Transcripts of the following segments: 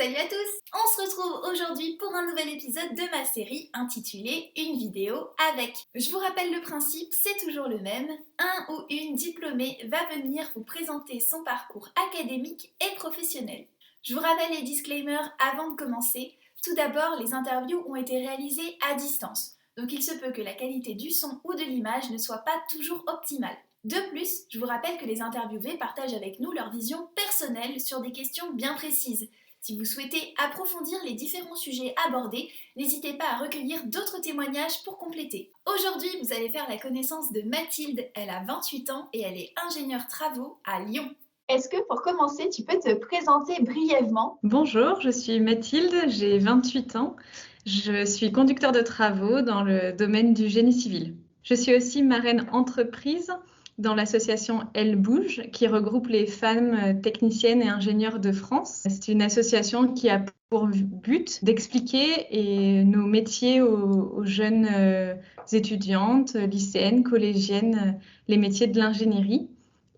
Salut à tous! On se retrouve aujourd'hui pour un nouvel épisode de ma série intitulée Une vidéo avec. Je vous rappelle le principe, c'est toujours le même. Un ou une diplômée va venir vous présenter son parcours académique et professionnel. Je vous rappelle les disclaimers avant de commencer. Tout d'abord, les interviews ont été réalisées à distance. Donc il se peut que la qualité du son ou de l'image ne soit pas toujours optimale. De plus, je vous rappelle que les interviewés partagent avec nous leur vision personnelle sur des questions bien précises. Si vous souhaitez approfondir les différents sujets abordés, n'hésitez pas à recueillir d'autres témoignages pour compléter. Aujourd'hui, vous allez faire la connaissance de Mathilde. Elle a 28 ans et elle est ingénieure travaux à Lyon. Est-ce que pour commencer, tu peux te présenter brièvement? Bonjour, je suis Mathilde, j'ai 28 ans. Je suis conducteur de travaux dans le domaine du génie civil. Je suis aussi marraine entreprise dans l'association Elle Bouge, qui regroupe les femmes techniciennes et ingénieures de France. C'est une association qui a pour but d'expliquer nos métiers aux jeunes étudiantes, lycéennes, collégiennes, les métiers de l'ingénierie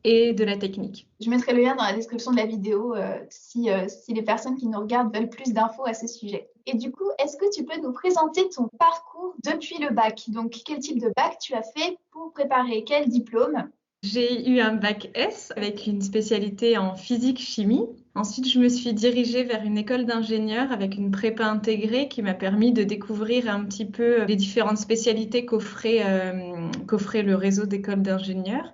et de la technique. Je mettrai le lien dans la description de la vidéo si les personnes qui nous regardent veulent plus d'infos à ce sujet. Et du coup, est-ce que tu peux nous présenter ton parcours depuis le bac? Donc, quel type de bac tu as fait pour préparer quel diplôme? J'ai eu un bac S avec une spécialité en physique-chimie. Ensuite, je me suis dirigée vers une école d'ingénieur avec une prépa intégrée qui m'a permis de découvrir un petit peu les différentes spécialités qu'offrait le réseau d'écoles d'ingénieurs.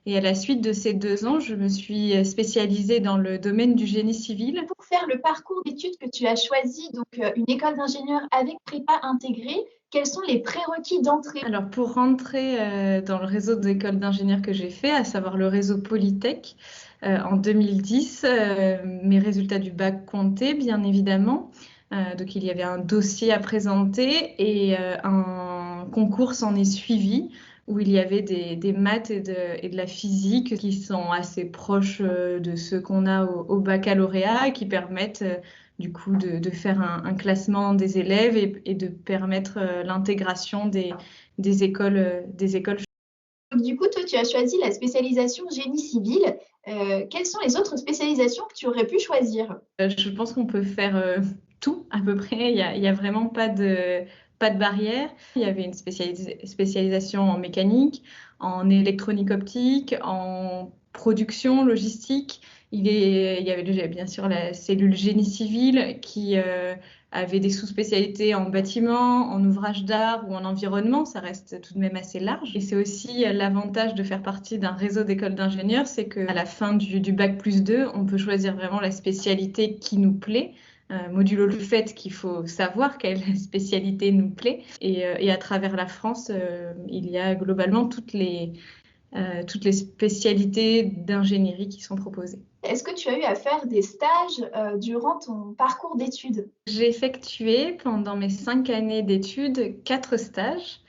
Et à la suite de ces 2 ans, je me suis spécialisée dans le domaine du génie civil. Pour faire le parcours d'études que tu as choisi, donc une école d'ingénieur avec prépa intégrée, quels sont les prérequis d'entrée? Alors, pour rentrer dans le réseau d'écoles d'ingénieurs que j'ai fait, à savoir le réseau Polytech, en 2010, mes résultats du bac comptaient, bien évidemment. Donc, il y avait un dossier à présenter et un concours s'en est suivi où il y avait des maths et de la physique qui sont assez proches de ceux qu'on a au baccalauréat et qui permettent du coup de faire un classement des élèves et de permettre l'intégration des écoles. Donc, du coup, toi, tu as choisi la spécialisation génie civil. Quelles sont les autres spécialisations que tu aurais pu choisir? Je pense qu'on peut faire tout à peu près. Il y a vraiment pas de barrière. Il y avait une spécialisation en mécanique, en électronique optique, en production logistique. Il y avait déjà bien sûr la cellule génie civil qui avait des sous-spécialités en bâtiment, en ouvrage d'art ou en environnement. Ça reste tout de même assez large. Et c'est aussi l'avantage de faire partie d'un réseau d'écoles d'ingénieurs, c'est qu'à la fin du bac plus 2, on peut choisir vraiment la spécialité qui nous plaît. Modulo le fait qu'il faut savoir quelle spécialité nous plaît. Et à travers la France, il y a globalement toutes les spécialités d'ingénierie qui sont proposées. Est-ce que tu as eu à faire des stages durant ton parcours d'études? J'ai effectué pendant mes 5 années d'études 4 stages.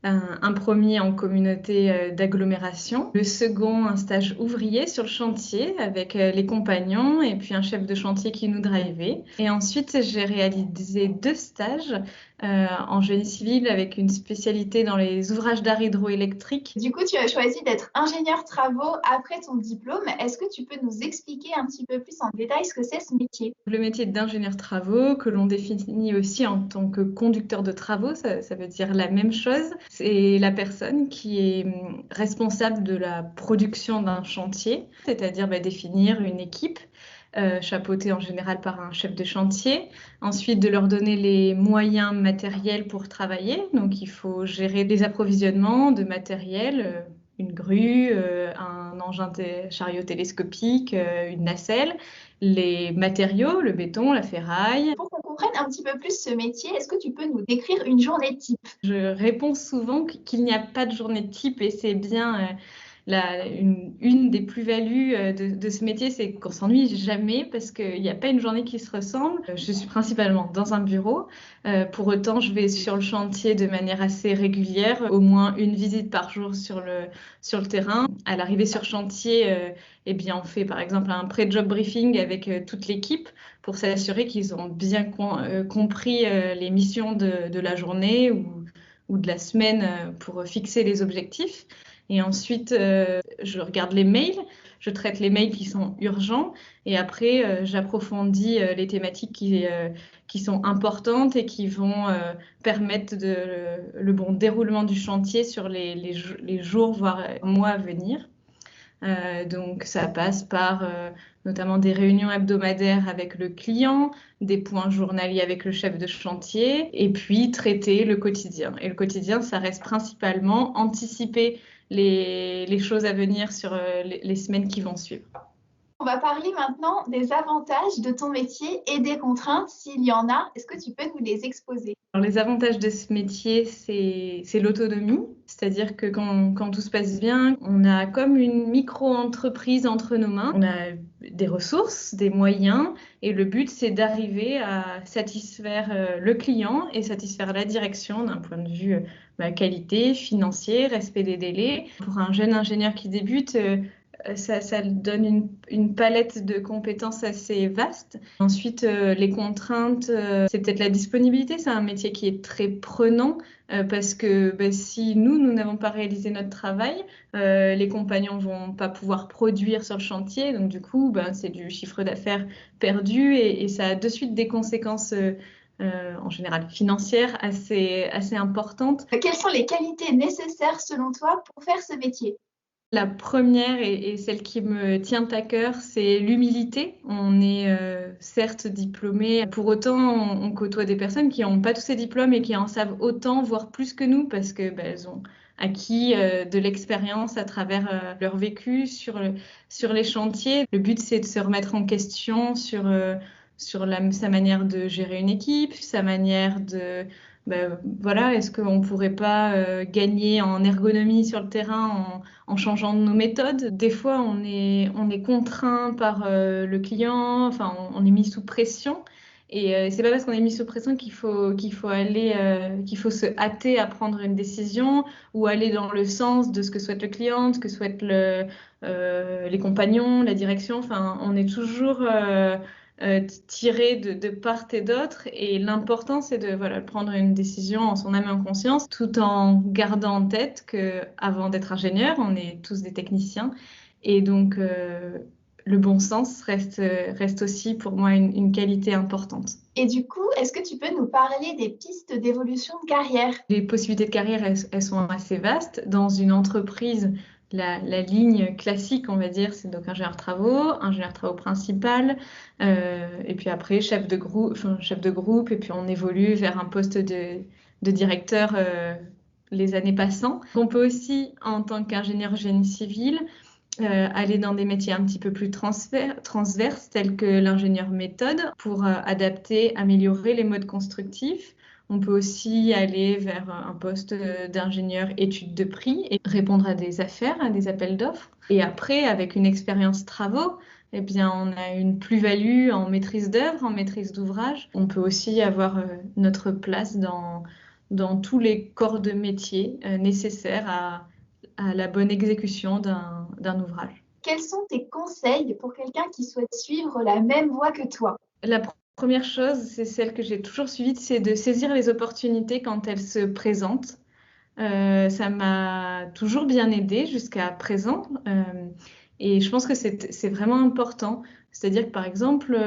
Un premier en communauté d'agglomération, le second un stage ouvrier sur le chantier avec les compagnons et puis un chef de chantier qui nous drivait. Et ensuite j'ai réalisé 2 stages en génie civil avec une spécialité dans les ouvrages d'art hydroélectrique. Du coup, tu as choisi d'être ingénieur travaux après ton diplôme. Est-ce que tu peux nous expliquer un petit peu plus en détail ce que c'est ce métier? Le métier d'ingénieur travaux, que l'on définit aussi en tant que conducteur de travaux, ça veut dire la même chose. C'est la personne qui est responsable de la production d'un chantier, c'est-à-dire définir une équipe, chapeautée en général par un chef de chantier. Ensuite, de leur donner les moyens matériels pour travailler. Donc, il faut gérer des approvisionnements de matériel, une grue, un engin chariot télescopique, une nacelle, les matériaux, le béton, la ferraille. Pour qu'on comprenne un petit peu plus ce métier, est-ce que tu peux nous décrire une journée type? Je réponds souvent qu'il n'y a pas de journée type et c'est bien une des plus-values de ce métier, c'est qu'on s'ennuie jamais parce qu'il n'y a pas une journée qui se ressemble. Je suis principalement dans un bureau. Pour autant, je vais sur le chantier de manière assez régulière, au moins une visite par jour sur le terrain. À l'arrivée sur chantier, eh bien, on fait par exemple un pré-job briefing avec toute l'équipe pour s'assurer qu'ils ont bien compris les missions de la journée ou de la semaine pour fixer les objectifs. Et ensuite, je regarde les mails, je traite les mails qui sont urgents et après, j'approfondis les thématiques qui sont importantes et qui vont permettre le bon déroulement du chantier sur les jours, voire mois à venir. Donc ça passe par notamment des réunions hebdomadaires avec le client, des points journaliers avec le chef de chantier, et puis traiter le quotidien. Et le quotidien, ça reste principalement anticiper les choses à venir sur les semaines qui vont suivre. On va parler maintenant des avantages de ton métier et des contraintes, s'il y en a. Est-ce que tu peux nous les exposer? Alors, les avantages de ce métier, c'est l'autonomie, c'est-à-dire que quand tout se passe bien, on a comme une micro-entreprise entre nos mains. On a des ressources, des moyens, et le but, c'est d'arriver à satisfaire le client et satisfaire la direction d'un point de vue qualité, financier, respect des délais. Pour un jeune ingénieur qui débute, ça donne une palette de compétences assez vaste. Ensuite, les contraintes, c'est peut-être la disponibilité. C'est un métier qui est très prenant parce que si nous n'avons pas réalisé notre travail, les compagnons vont pas pouvoir produire sur le chantier. Donc du coup, c'est du chiffre d'affaires perdu et ça a de suite des conséquences en général financières assez importantes. Quelles sont les qualités nécessaires selon toi pour faire ce métier? La première et celle qui me tient à cœur, c'est l'humilité. On est certes diplômés, pour autant on côtoie des personnes qui n'ont pas tous ces diplômes et qui en savent autant, voire plus que nous, parce que elles ont acquis de l'expérience à travers leur vécu sur les chantiers. Le but, c'est de se remettre en question sur sa manière de gérer une équipe, sa manière de voilà, est-ce qu'on ne pourrait pas gagner en ergonomie sur le terrain en changeant nos méthodes? Des fois, on est contraint par le client, enfin, on est mis sous pression. Et c'est pas parce qu'on est mis sous pression qu'il faut se hâter à prendre une décision ou aller dans le sens de ce que souhaite le client, de ce que souhaitent les compagnons, la direction. Enfin, on est toujours tiré de part et d'autre, et l'important c'est de prendre une décision en son âme et en conscience, tout en gardant en tête que avant d'être ingénieur, on est tous des techniciens, et donc le bon sens reste aussi pour moi une qualité importante. Et du coup, est-ce que tu peux nous parler des pistes d'évolution de carrière? Les possibilités de carrière, elles sont assez vastes. Dans une entreprise, la ligne classique, on va dire, c'est donc ingénieur travaux principal, et puis après chef de groupe, et puis on évolue vers un poste de directeur les années passant. On peut aussi, en tant qu'ingénieur génie civil, aller dans des métiers un petit peu plus transverses, tels que l'ingénieur méthode, pour adapter, améliorer les modes constructifs. On peut aussi aller vers un poste d'ingénieur études de prix et répondre à des affaires, à des appels d'offres. Et après, avec une expérience travaux, eh bien, on a une plus-value en maîtrise d'œuvre, en maîtrise d'ouvrage. On peut aussi avoir notre place dans tous les corps de métier nécessaires à la bonne exécution d'un ouvrage. Quels sont tes conseils pour quelqu'un qui souhaite suivre la même voie que toi? La première chose, c'est celle que j'ai toujours suivie, c'est de saisir les opportunités quand elles se présentent. Ça m'a toujours bien aidée jusqu'à présent. Et je pense que c'est vraiment important. C'est-à-dire que par exemple,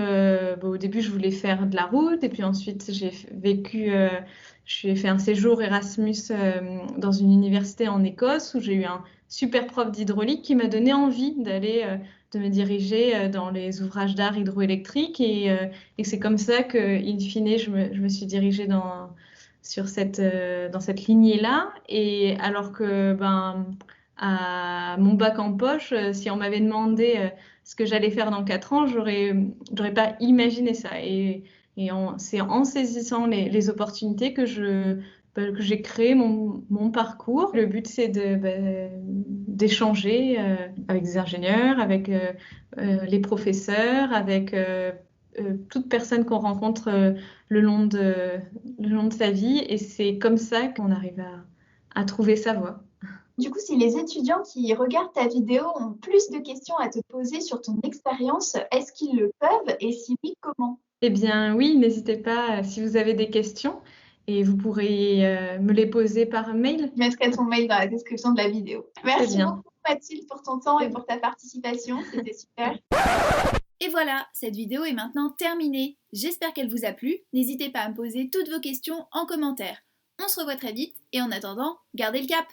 au début, je voulais faire de la route, et puis ensuite, j'ai fait un séjour Erasmus dans une université en Écosse où j'ai eu un super prof d'hydraulique qui m'a donné envie de me diriger dans les ouvrages d'art hydroélectrique. Et c'est comme ça que, in fine, je me suis dirigée dans cette lignée-là. Et alors que, à mon bac en poche, si on m'avait demandé ce que j'allais faire dans 4 ans, j'aurais pas imaginé ça. Et c'est en saisissant les opportunités que j'ai créé mon parcours. Le but, c'est d'échanger avec des ingénieurs, avec les professeurs, avec toute personne qu'on rencontre le long de sa vie. Et c'est comme ça qu'on arrive à trouver sa voie. Du coup, si les étudiants qui regardent ta vidéo ont plus de questions à te poser sur ton expérience, est-ce qu'ils le peuvent? Et si oui, comment? Eh bien oui, n'hésitez pas si vous avez des questions. et vous pourrez me les poser par mail. Je mettrai ton mail dans la description de la vidéo. Merci bien. beaucoup Mathilde pour ton temps et pour ta participation, c'était super. Et voilà, cette vidéo est maintenant terminée. J'espère qu'elle vous a plu. N'hésitez pas à me poser toutes vos questions en commentaire. On se revoit très vite et en attendant, gardez le cap!